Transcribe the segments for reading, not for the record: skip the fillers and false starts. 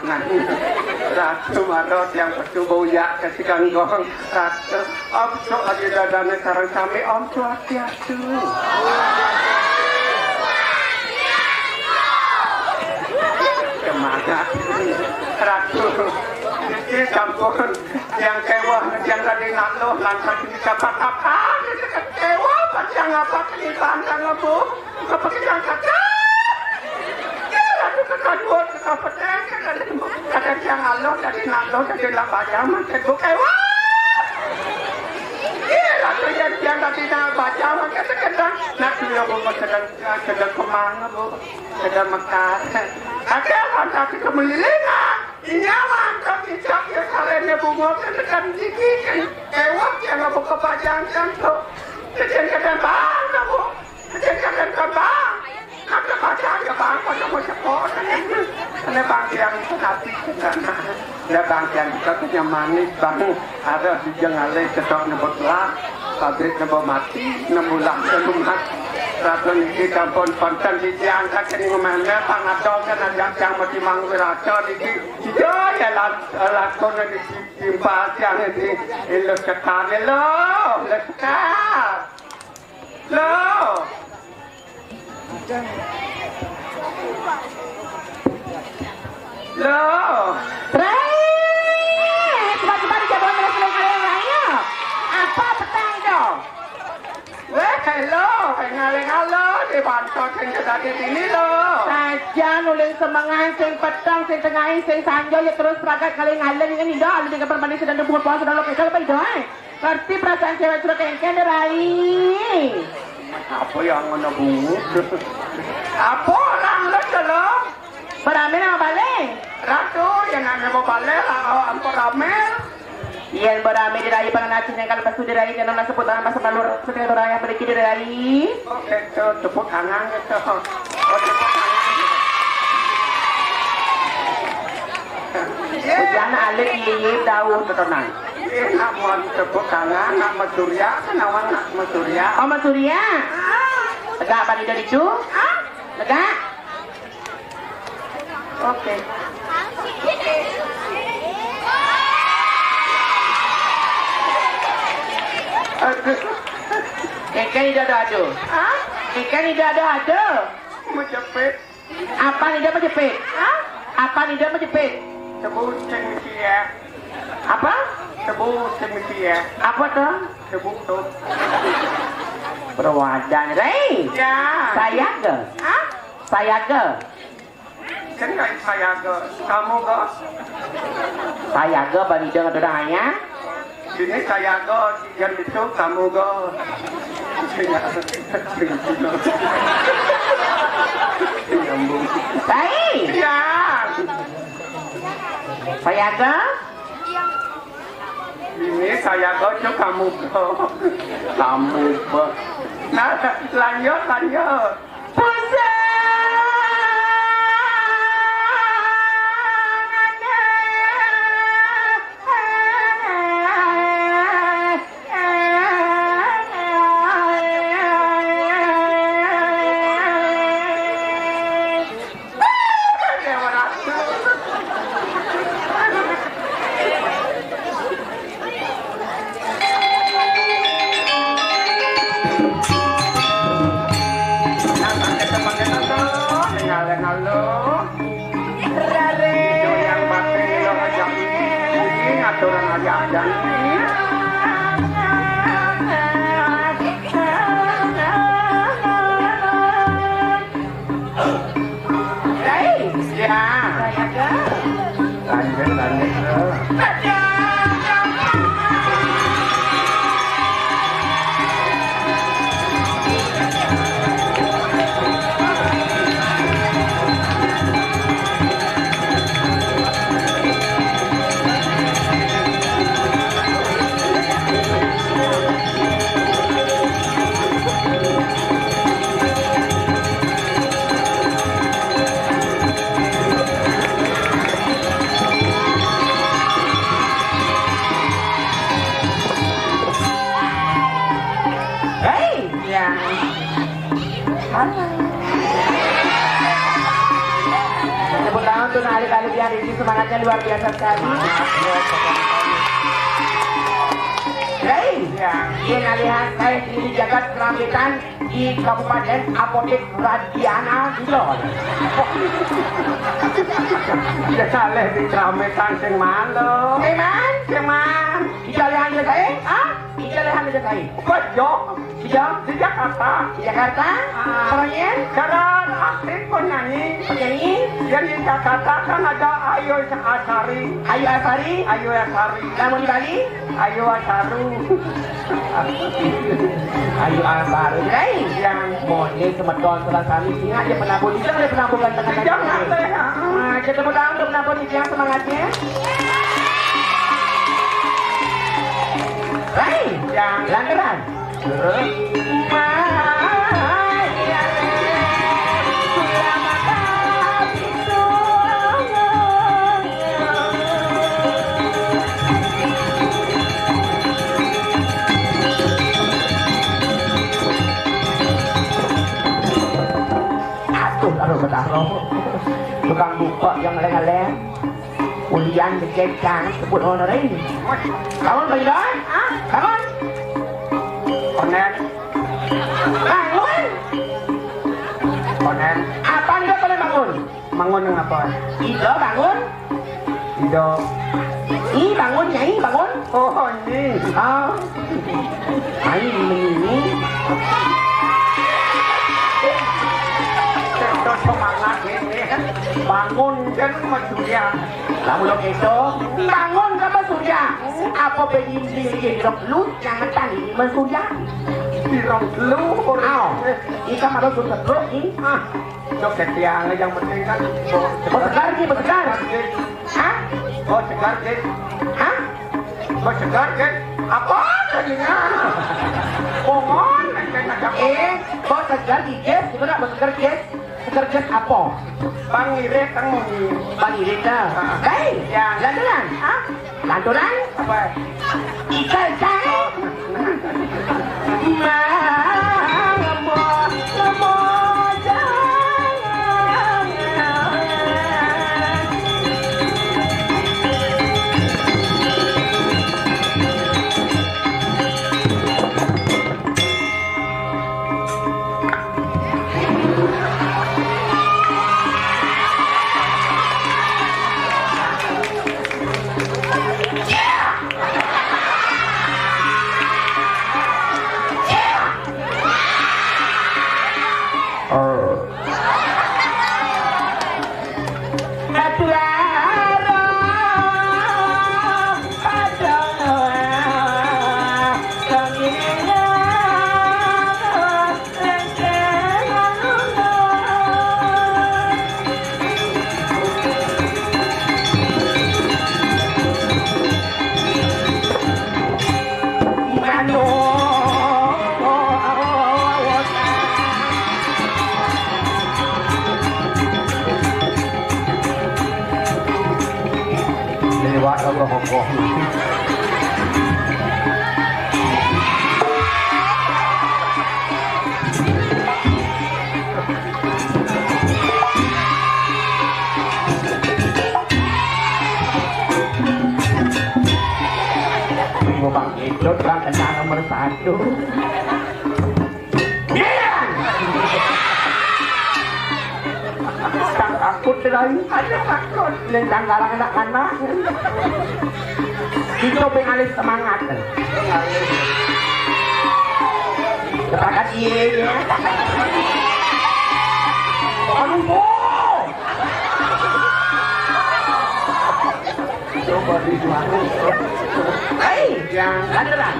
tangan. Ratu marot yang pecu boyak ketika nggong ratu om cok lagi dadane sarang sampai om cok hati-hati kemana ratu ini campur yang kewah yang tadi nalo lantas dicapat apa kewah yang apa kenitaan kan bu apa yang kata kedua kepetan kadang yang Allah dari nalo dari baca macam bukan wah iya yang tadi nak baca macam kadang nak dia bukan sedang kemana bu sedang Mekah ada ada kemelilingan ini mantap ijak ya karena bunga kadang dikit ewak yang aku kebacakan tu kadang bang bu kadang bang ada baca ya bang pada macam ada bang yang hati karena ada bang yang katanya manis bang ada di jengale cetok nebot lah pabrik nebot mati nebulang selumat ratu ini kampung konten di diangkat ini memangnya pangadong kan ada yang mati mangwiraco di dia ya lakon di timpa yang ini ilustrat lo Loh, coba-coba dijawab oleh kalian raya. Apa petang dong? Weh, hello, ngale-ngale di bantot yang tadi sini loh. Saja nulis semangat, sing petang, sing tengahin, sing sanjo ya terus peragat kalian ngale ini dah. Ada dengan perbanding sedang debuat puasa sedang lokal apa itu? Ngerti perasaan cewek curah kengken rai. Apa yang mana bu? Apa orang lo? Beramil apa balik? Ratu yang nanya mau balik apa ramel? Iya beramil diraih pengenacin yang kalau pasu diraih jangan masuk putaran pasal balur setiap orang yang beri diraih. Oke tu tepuk tangan gitu. Hujan alik iya daun betonang. Nak mau tepuk tangan nak Surya kan awan nak Surya. Oh Surya? Tegak apa dari itu? Tegak? Oke. Ikan tidak ada. Ikan tidak ada. Menjepit. Apa tidak menjepit? Apa tidak menjepit? Sebut cengkia. Apa? Sebut cengkia. Apa tuh? Sebut tuh. Perwadan, Rey. Ya. Saya ke? Saya ke? Kan nggak saya ke. Kamu ke? Saya ke bagi dengan doanya. Ini saya ke. Yang itu kamu ke. Baik. Ya. Saya ke? Ini saya ke kamu ke. Kamu ke. Nah, lanjut. Pusat. sekali hari ini semangatnya luar biasa sekali. Hei, ini lihat saya sendiri jagat keramaian di Kabupaten Apotek Radiana Dulor. Ya saleh di keramaian sing malo. Cuman, ijalehan dia saya, ijalehan dia saya. Bejo, di Jakarta. Di Jakarta, orangnya, Karena aktif penyanyi. penyanyi, Yang di Jakarta kan ada Ayu Asari. Ayu Asari, Ayu Asari. namun di Bali, Ayu Asaru. Ayu Asari. Hei, Yang model kemeton salah sami singa dia penabur di sana, dia penaburkan tengah jangan teh. kita mudah untuk menabur di siang semangatnya. Hei, Yang lantaran. Tukang buka yang leng-leng ulian dicecang sebut orang lain. Bangun bagi doang, bangun, Konen. bangun. Konen. Apa nih kalian bangun? Bangun dengan apa? Ido bangun, Ido. bangun nyai bangun. Oh ini. Ini. Itu semangat ini. Bangun dan Surya. Kamu lo itu bangun sama Surya. Apa begini hidup lu jangan tani Surya. Dirong lu. Ikan ada Surya terus ini. Joget tiang yang penting kan. Bersegar nih bersegar. Hah? Oh segar deh. Hah? Oh segar deh. Apa tadinya? Pomon. Kok segar gigit? Gimana bersegar gigit? Segar gigit apa? Bang Iret kan mau di. Bang Irita. Hei, lanturan? Lanturan? Apa? Ikan. Lewat Allah Allah. Mau Bang Edot kan tenang nomor 1. Takut lagi, ada takut. Lentang garang anak-anak. Itu pengalis semangat. Katakan iya ya. Aduh, Coba dijual. hei, yang lantaran.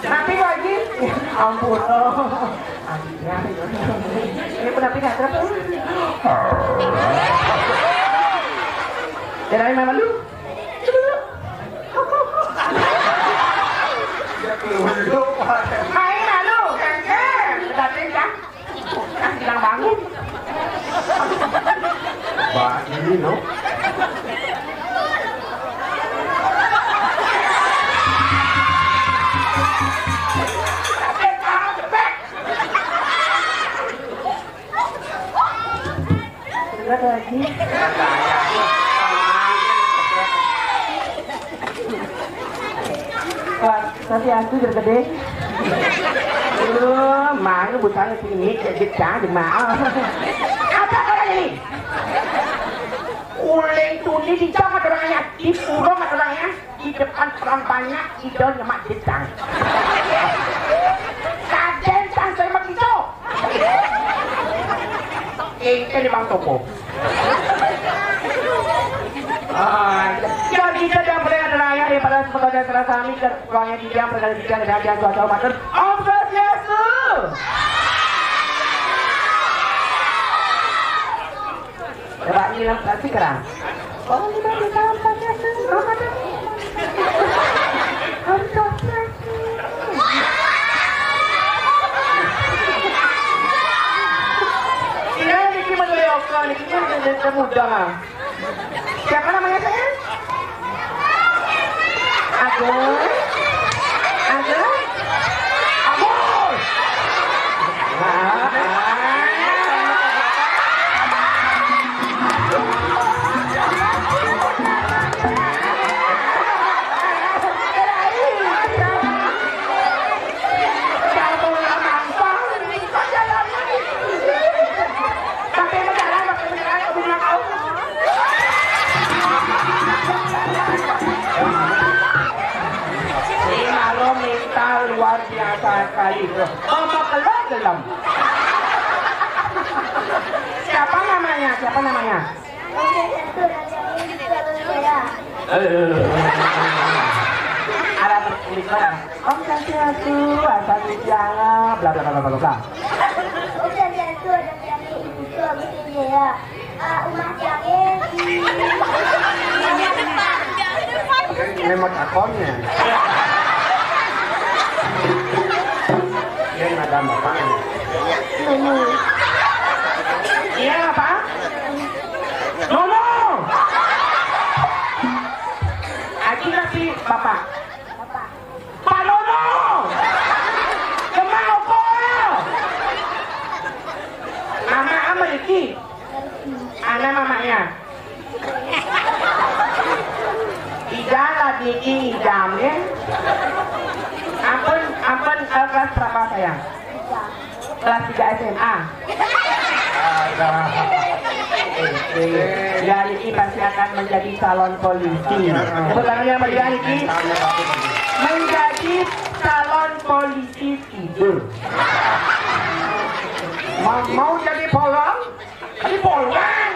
Napi lagi. Ampun. Ini pun napi nggak terus. Dari mana lu? Main lalu, kan? Datang kan? Kan bilang bangun. Bah, ini no. Ada lagi. Wah, tapi aku gede. Mà nó buổi sáng thì nghĩ dịch trả được mà. Apa orang ini? Uling tuni di tengah orangnya, di purung orangnya, di depan orang banyak, di dalamnya mak jetang. Kaden sang saya mak itu. Ini di bang toko. Jadi kita yang boleh ada raya daripada sebagai terasa kami kerangnya tidak berada di jalan dan cuaca makan. Observasi. Coba ini kasih kerang. Oh, kita bisa observasi. Observasi. Ini gimana ya Oka? Ini gimana mudah? Siapa namanya sayang? Agus. Agus. Agus. Luar biasa sekali. Mama keluar dalam. Siapa namanya? Siapa namanya? Ada tulisan. Om Swastiastu, asal jangan, bla bla bla bla bla. Om Swastiastu, asal jangan, umat jamin. Memang akonnya. Yang ada bapaknya. Iya apa? Nono. Aji tapi bapak. Pak Nono. Kemau ko. Mama Ameriki. Anak mamanya. Ijam lagi ijam ya. Ampun kelas berapa sayang? Kelas 3 SMA. Ya Niki pasti akan menjadi calon polisi. Sebenarnya melihat Niki menjadi calon polisi tidur. Mau jadi polong? Jadi polwan.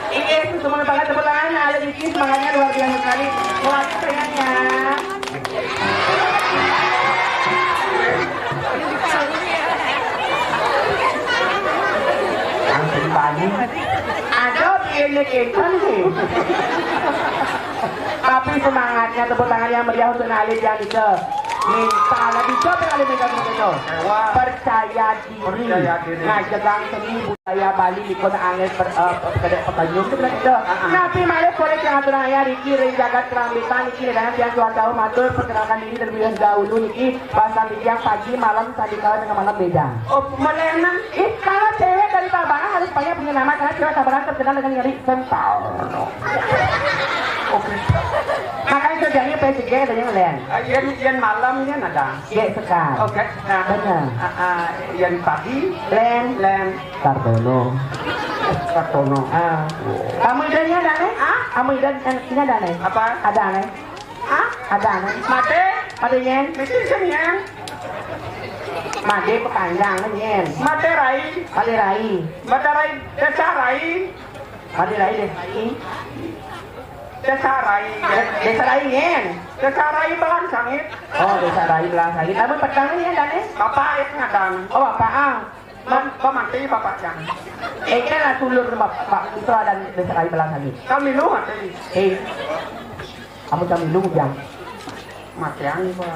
Ini semangat banget tepuk tangan. Ada Niki semangatnya luar biasa sekali. Kuat pengennya. Ada ini sih. Tapi semangatnya tepuk tangan yang meriah untuk Nalid yang itu. Minta lagi coba kali mereka itu. Percaya diri. Nah, jegang seni budaya Bali ikut angin pertanyaan itu bilang itu. Nabi Malik boleh jangan teraya Riki Renjagat Kerambitan Niki dengan yang dua tahun matur perkenalkan diri terlebih dahulu Niki bahasa yang pagi malam tadi kala dengan malam beda. Oh, menenang. Kalau cewek dari Tabanan harus banyak punya nama karena cewek Tabanan terkenal dengan nyeri sentau. Oke. Makanya kerjanya PSG ada yang lain. Yang malamnya ada. Iya sekali. Oke. Nah, benar. Yang pagi Len Kartono. Kartono. Kamu idenya ada nih? Kamu idenya ada nih? Apa? Ada nih? Ada nih? Mate. Ada yen? Mesti senyen. Made kepanjang nih yen. Mate rai. Made rai. Mate rai. Desa rai. Made rai deh. Desa Rai. Desa Raingen. Desa Rai Balang Sangit. Oh, Desa Rai Belang Sangit. Namun petang ini dan Bapak yang ngadang. Oh, Bapak ah. Pemanti bapak yang. Kan lah tulur Pak Putra dan Desa Rai Belang Sangit. Kami lu mati. Kamu kami lu yang mati yang ni pun.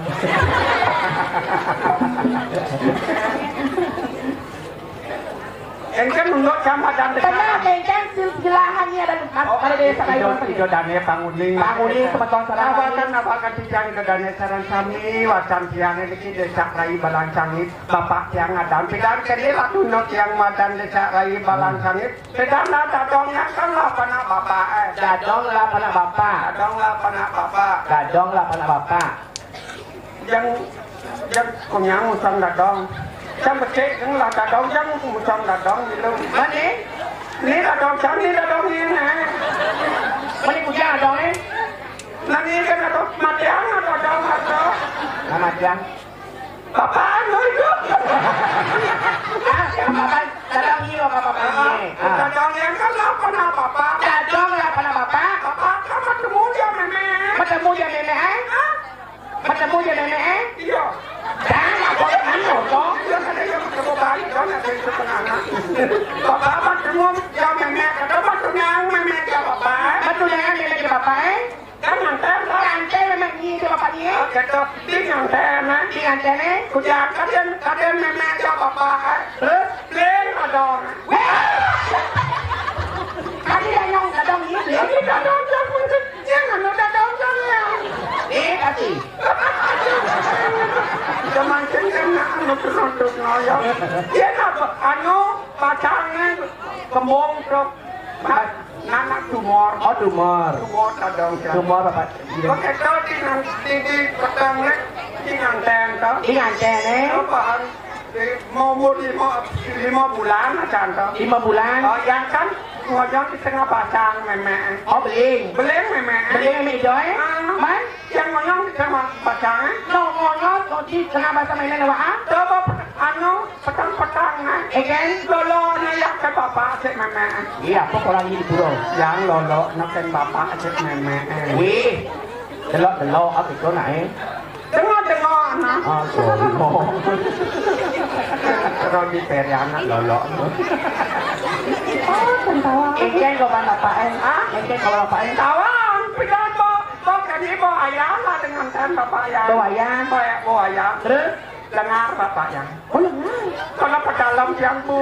Engkan menurut Ramadan Benar, engkan silsilahannya dan ada Desa Rai Belang Sangit. Itu dana panguling. Panguling kebetulan sarang. Nabakan tijang itu dana sarang kami. Wacan tiang ini Desa Rai Balang Sangit. Bapak tiang adan. Pidan kini lah tunut yang madan Desa Rai Balang Sangit. Pidan lah dadongnya kan lah panak bapak. Gadong lah panak bapak. Dadong lah panak bapak. Gadong lah panak bapak. Yang kunyang musang dadong. Yang becek yang lah dadong yang musang dadong gitu. Mana? Ni dadong sang ni dadong ni nah. Mana punya gadong ni? Nani kan dadong matiang atau dadong atau? Nama dia. Bapak anu itu. Bapak gadong ni apa bapak ni? Dadong yang kan lah panak bapak. Gadong lah panak bapak. Bapak kan bertemu dia meme. Bertemu dia meme Bertemu dia meme Iya. Jangan apa ni dong. Dia ada yang bertemu balik kan ada itu penganak. Bapak bertemu dia meme. Kata bertemu meme dia bapak. Betul jangan meme dia bapak Kan nganter lah. Kantor memang ni dia bapak ni Kata di nganter nah. Di kantor ni Kuda kaden meme dia bapak. Terus leng adong. Kali dah yang gadong ni Ini dadong yang mungkin. Jangan dadong yang. kasih Zaman kan anu penonton ngoyo. Dia anu pacangnya kembung truk. Nanak tumor. Oh tumor Dadong ya. Tumor bapak Oke, kau di petang nek di nganten kau. Di kantor ni Apa mau umur 5 bulan acan kau. 5 bulan Oh, yang kan ngoyong di tengah pasang meme. Oh beling Beleng meme. Beling meme joy Man Yang ngoyong di tengah pasang. No ngonyot di tengah bahasa mainan apa ah Coba anu petang-petang Again lolo yang ke bapak cek meme. Iya kok orang ini di pura Yang lolo nak ke bapak cek meme. Wih delok apa itu nak Dengar anak. Oh sorry Kalau di perianak lolo. Engken kau pan bapak Engken kau bapak Kawan, pidan bo kani bo ayam lah dengan ten bapak yang. Bawa ayam Bo ayam. Terus Dengar bapak yang. Oh lengan Kalau pedalam yang bu.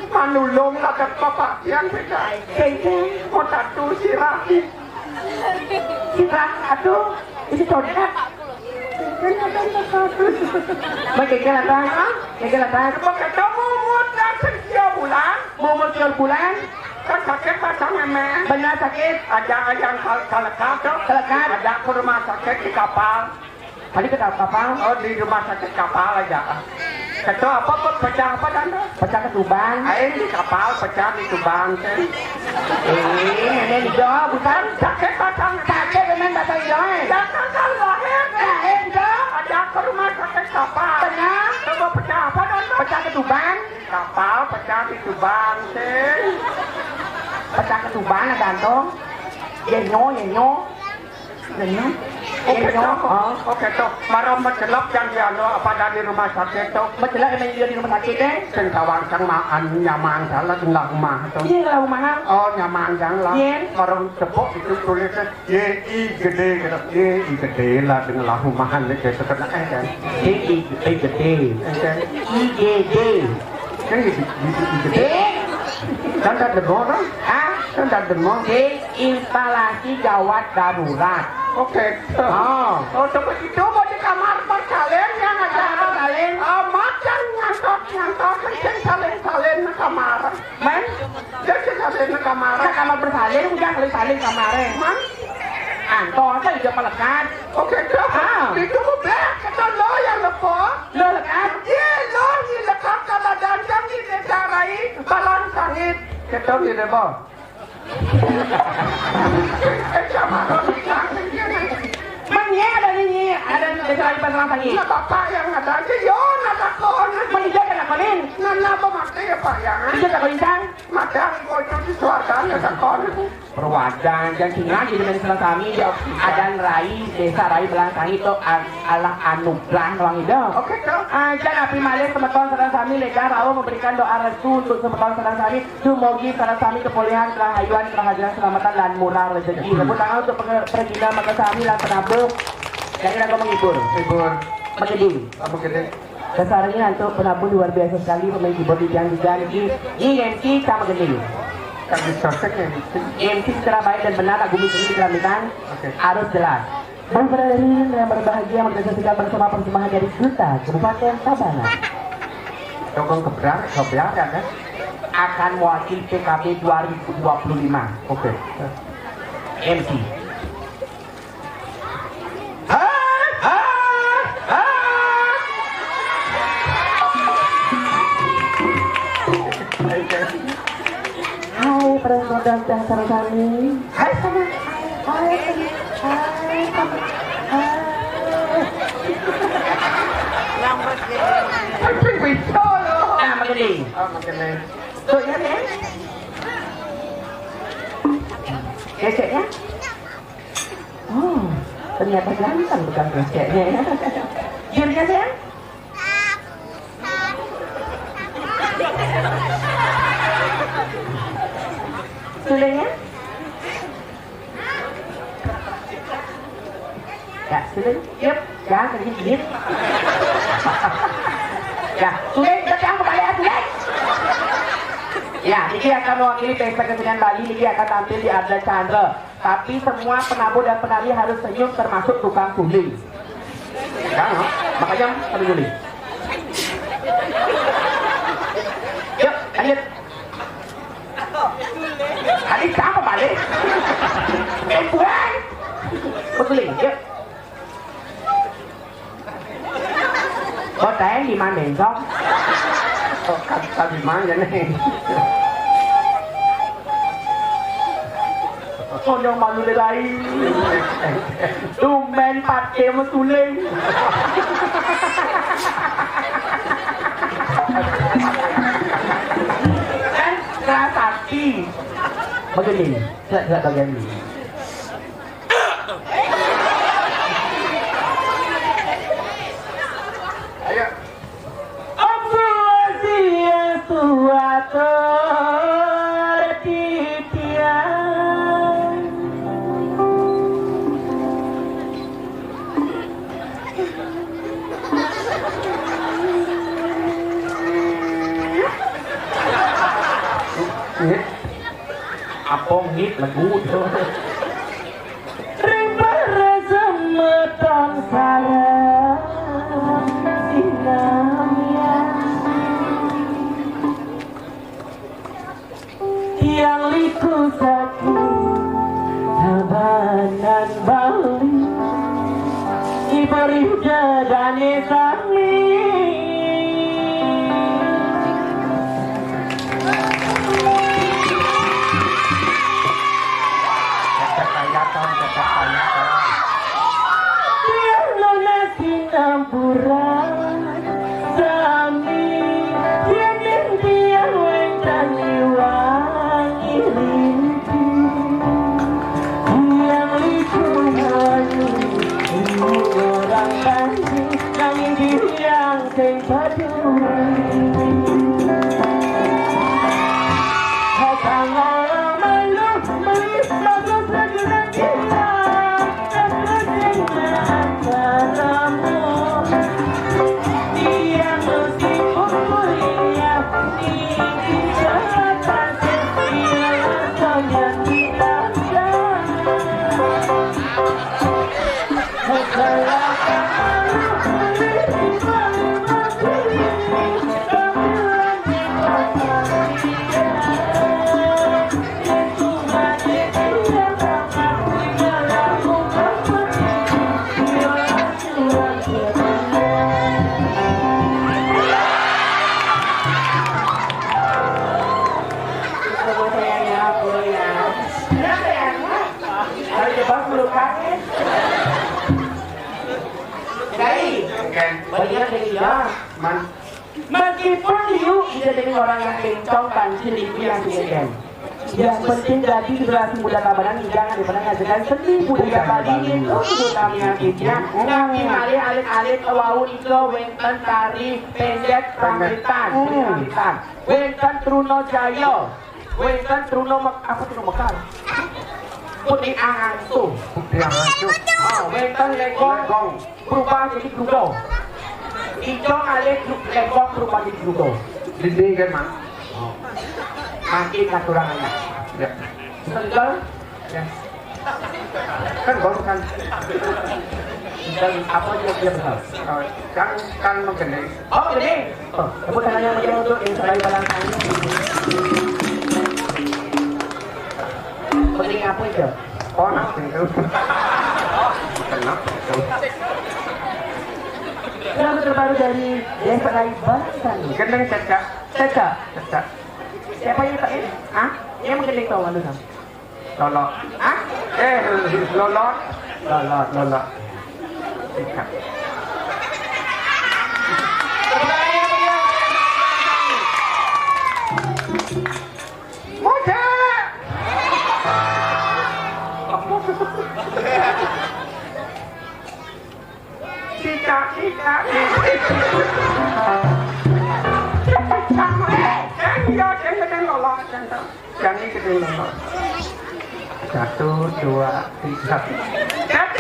Manulung lah ke bapak yang beda. Engken Mau tatu sirah. Kita aduh Ini codak Macam ke latang Macam latang Pakai kamu muda sekian bulan. Umur 3 bulan Kan sakit pasang meme. Benar sakit Ada yang kalekat. Kelekat Ada ke rumah sakit di kapal. Tadi ke kapal Oh di rumah sakit kapal aja. Kata apa pecah apa anda? Pecah ketuban Air di kapal pecah di Tuban. Nenek hijau bukan Sakit pasang. Sakit memang bahasa hijau Jangan kan lahir. Lahir hijau Ada ke rumah sakit kapal. Benar Coba pecah apa anda? Pecah ketuban Kapal pecah di Tuban. Pecah ketuban ada antong Yenyo Oke toh. Marom mencelok yang dia apa dari rumah sakit toh. Betul emang dia di rumah sakit Sing tawang sang maan nyaman salah tinggal rumah toh. Ini kalau mahal Oh nyaman yang lah. Yen. Marom cepok itu tulisnya YI gede gitu. YI gede lah dengan rumahan itu sekedar kan. gede IGD Kan gede. Kan tak dengar Ah kan tak dengar. instalasi gawat darurat Oke. Oh Oh coba itu mau di kamar bersalin yang ada. Bersalin? Macan nyantok mesin salin di kamar. Man Jadi salin di kamar. Sa kamar bersalin Udah kali salin kamarnya Man. Antong saya juga melekat Oke, itu mau black, kata lo yang lepas. Lo lekat Iya, lo yang lekat kalau danjang di Desa Rai Balang Sangit. Kita di debo. Sama lo di Sangit. Manya ada ini Ada Desa Rai Balang Sangit Nah, bapak yang ada aja, yo, nada kon. Manijak kan akonin Nana apa mati ya pak ya? Ijak akonin sang Mati yang kau itu di suarga. ya takon. Perwadan dan tinggal di Demen Selatan ini adan rai desa rai belakang itu Allah anugerah doang itu. Oke kau. Dan api malih teman-teman Sarang Sami lega Rao memberikan doa restu untuk teman-teman Sarang Sami. Semoga Sarang Sami kepulihan, kerahayuan, kehadiran keselamatan dan murah rezeki. Tepuk tangan untuk pergilah maka Sami dan penabung. Yang aku menghibur. Hibur. Pakai dulu. Apa gede? Dasarnya untuk penabung luar biasa sekali pemain keyboard di jangan ini MC sama gede. Kami sosoknya MC secara baik dan benar Agung ini dikeramikan harus jelas. Dan pada hari ini yang berbahagia menyaksikan bersama persembahan dari Duta Kabupaten Tabanan. Tokong keberar ya kan? Akan mewakili PKB 2025. Oke. MC. Hai penonton dan Sarang Sami. Hai sama. Hai. Ping bisa loh. Makin nih. Oh makin nih. Tuh ya kan? Keseknya? Oh, ternyata ganteng bukan keseknya ya. Diamnya sayang? Sulenya? Ya, suleng. Yep, ya, sedikit. Ya, suleng, datang kembali ya, suleng. Ya, Niki akan mewakili pesta kesenian Bali. Niki akan tampil di Arda Chandra. Tapi semua penabuh dan penari harus senyum termasuk tukang suling. Ya, makanya kami suling. Yuk, lanjut. Tadi siapa balik? Buan. Betuling, yuk. Có té đi mang đèn không? Sao thì mang vậy này? Con yang malu lelai. Tumben pakai betuling. Sakti. Begini, saya bagian ini. Ayo. Apa dia tua tertitian? Apa ngit lagu itu? Ribara semeton sarang sinamnya yang liku sakit Tabanan Bali iberi jadane sami. Meskipun you tidak jadi orang yang bencong dan silih yang tidak. Yang penting jadi generasi muda Tabanan jangan dipandang ngajakan seni budaya Bali itu kami akhirnya kami mari alit-alit wau iko wenten tari pendek pangritan wenten Truno Jaya wenten Truno apa Truno Mekar Putri Angangsu wenten Legong berubah jadi Grudo Ijo alih Legong berubah jadi Grudo Dinding kan mang? Makin katurangannya Ya. Senggel Ya. Kan baru kan. dan apa dia besar? Kan menggede. Oh ini. Oh, tepuk tangannya bagi untuk Israel Balangkang. Penting apa itu? Oh nak itu. Kenapa? Lagu terbaru dari Israel Balangkang. Gendeng caca. Caca. Caca. Siapa yang tak ini? Hah? Yang menggendeng tahu malu sam? Lolot. Hah? Lolot. Lolot. Ikat. Moce. Cicak. Yang ini kedua lolot. 1, 2, 3.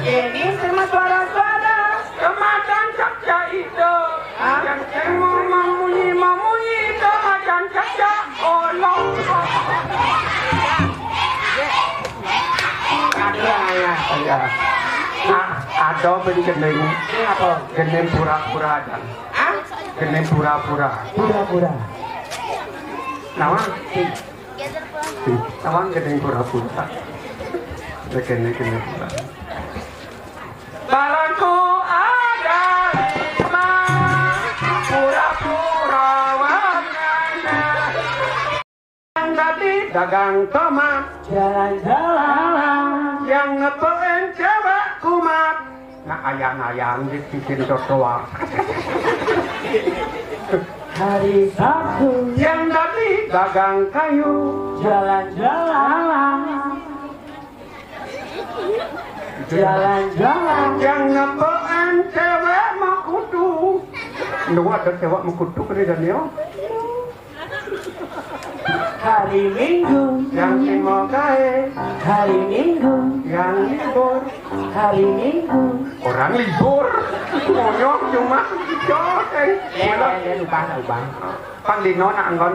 Ini sama suara-suara Kemadan caca itu yang semua memunyi kemadan caca olong. Ada Ya. Ada beli gendeng. ini apa? Gendeng pura-pura ada. Hah? Gendeng pura-pura. Pura-pura. Nama? Nama gendeng pura-pura. Gendeng pura. Barangku ada 5 pura-pura warnanya. Yang tadi dagang tomat, Jalan-jalan. yang ngepoin cewek kumat. Nah ayang-ayang dibikin trotoar. Hari Sabtu. Yang tadi dagang kayu, Jalan-jalan. Jalan-jalan. yang ngepoin cewek mekudu. Nunggu ada cewek mekudu kan Daniel. Hari Minggu. Yang timo gae, Hari Minggu. yang libur. Hari Minggu. Orang libur, monyok cuma jodeng. Lubang. Pan dino nak anggon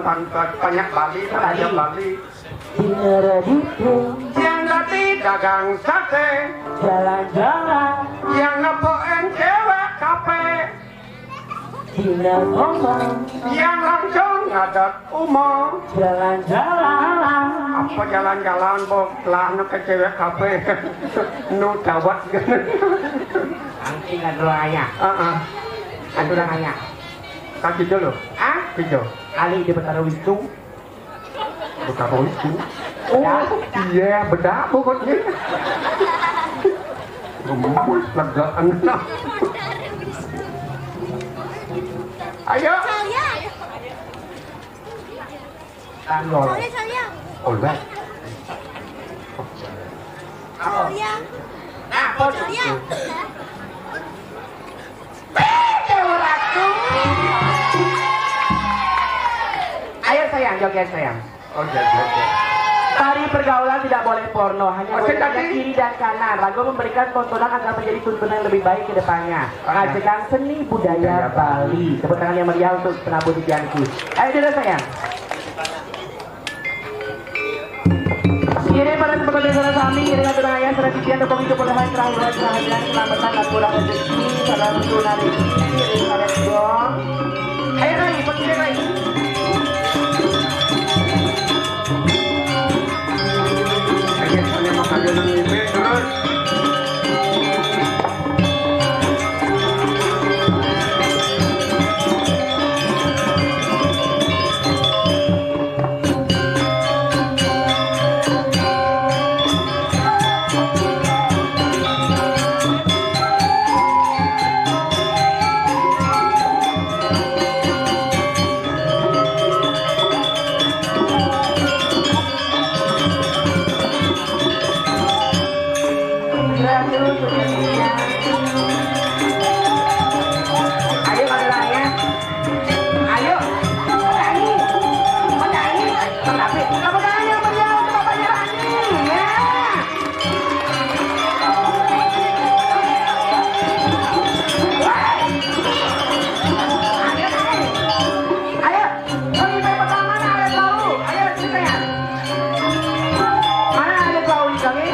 banyak Bali, banyak Bali. Dinner itu. Yang tadi dagang sate, Jalan-jalan. yang ngepoin cewek kafe, Dinner ngomong. yang langsung ngadat umum. Jalan-jalan. Apa jalan-jalan bok lah ke cewek kafe, nu dawat kan? Angking ada ayah. Ada orang ayah. Kasih dulu, Ah? video. Ali di Betara Wisu. Bukan itu. Oh, iya, bedak pokoknya. Gemus, legaan. Ayo. Tanggol. Oleh. Nah, pos. Ayo sayang, joget sayang. Oh, jadi. Tari pergaulan tidak boleh porno, hanya Oh, boleh jadi- kiri dan kanan. Lagu memberikan tontonan agar menjadi tuntunan yang lebih baik ke depannya. Menghasilkan seni budaya Bali. Tepuk tangan yang meriah untuk penabuh Dianki. Ayo dulu sayang. Kiri para sebagai saudara kami, kiri dan tunaya, serta titian dukung hidup perubahan terakhir keselamatan dan kurang rezeki, salam tunai rezeki, kiri kalian dong. Ayo Ayan, pala makalo ng limit. Terus. Ayo kaderanya. Ayo. Rani. Rani. Tapi kamu tanya beliau ke bapaknya Rani. Ya. Ayo. Pemimpin pertama ada tahu. Ayo ceritanya. Mana ada tahu di kami?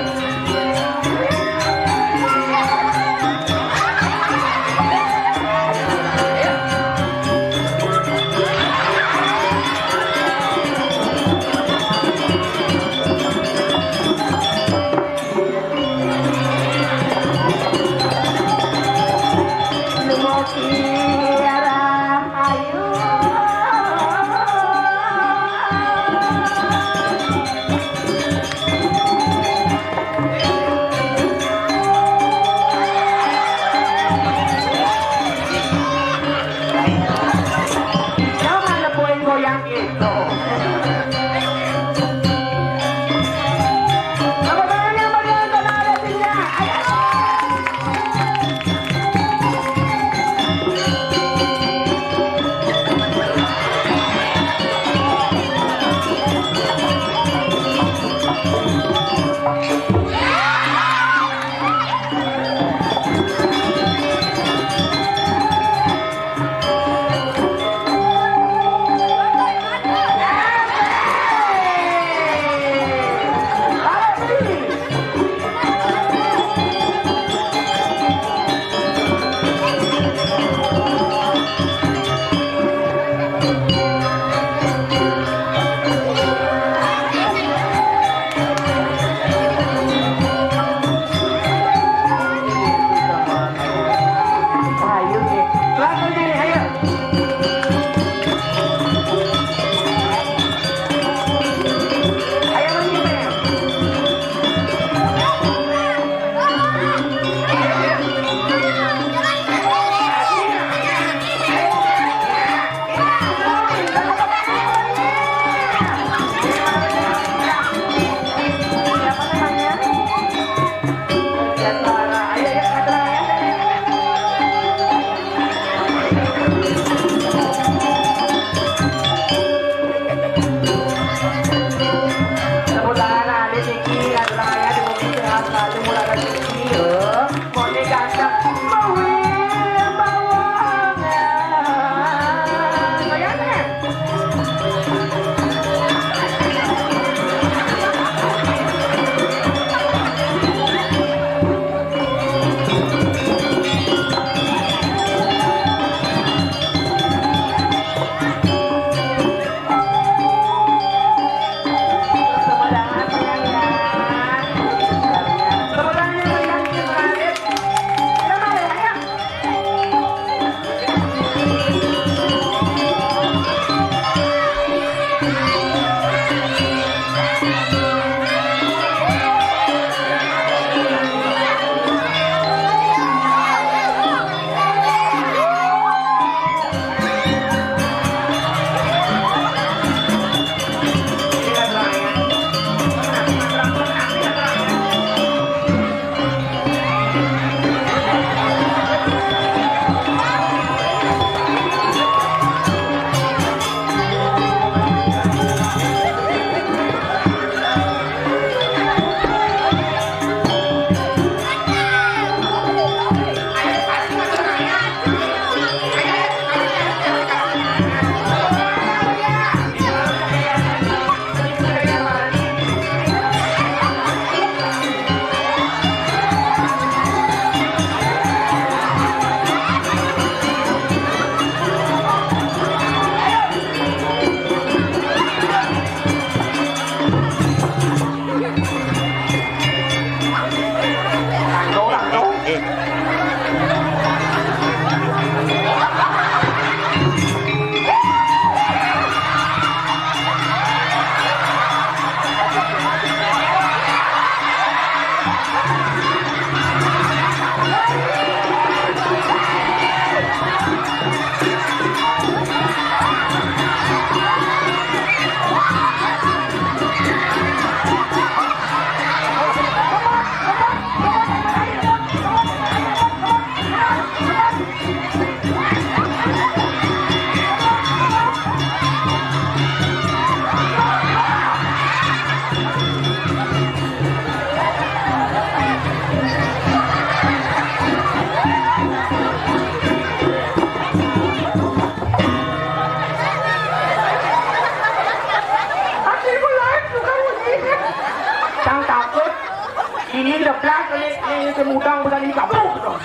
Ini udah belas ini semudang bukan ini kabuk dong.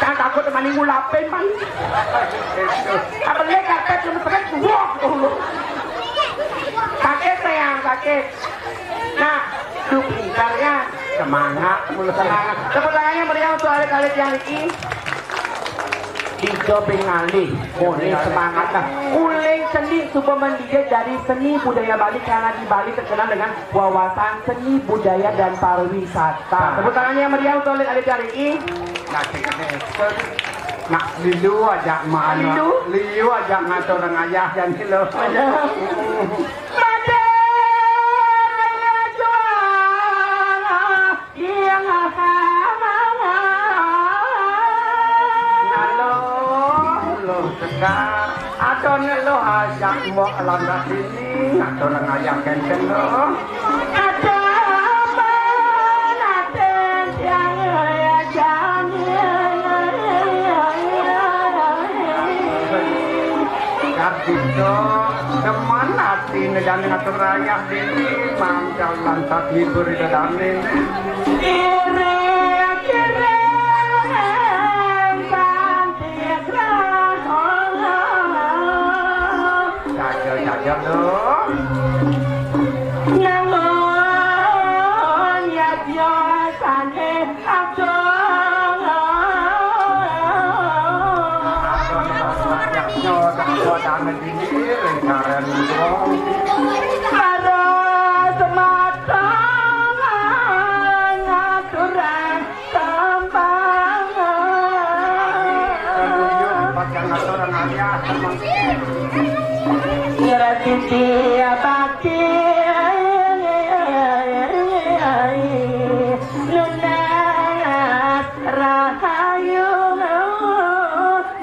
Jangan takut teman ini ngulapin man. Apa lek karpet lu tekan buak dulu. Kakek sayang kakek. Nah, lu pintarnya semangat, mulu semangat. Tepuk tangannya meriah untuk adik-adik yang ini. Dijo pengali, boleh semangat lah. Uling seni Superman DJ dari seni budaya Bali karena di Bali terkenal dengan wawasan seni budaya dan pariwisata. Tepuk tangannya meriah untuk adik-adik yang ini. Nak liu aja mana? Liu aja ngatur orang ayah dan kilo. Atau lo ajak mau alam sini atau orang ayah kenceng lo. Ada Itu teman hati dan ngatur ayah ini mangkal lantak hibur di dalam ini. Jaga loh. Dia bakti lunat rahayu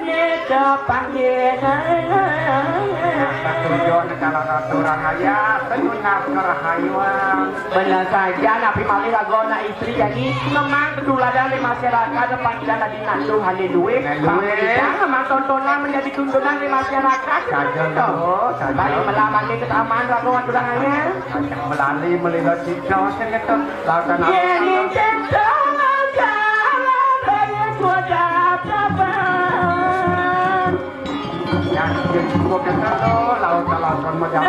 neka panggilan tujuan kalau orang ayah tenunat kerahayuan. Benar saja Nabi Mali Lagona istri jadi memang keduladan di masyarakat panggilan tadi nandu haleluya. Panggilan memang tontonan menjadi tuntunan di masyarakat. Balik melamar ke ketaman raguan tulangannya. Melali melihat cipta segitu. Lautan Jadi cinta jalan banyak kuadap dapat. yang cukup kita lo lautan macam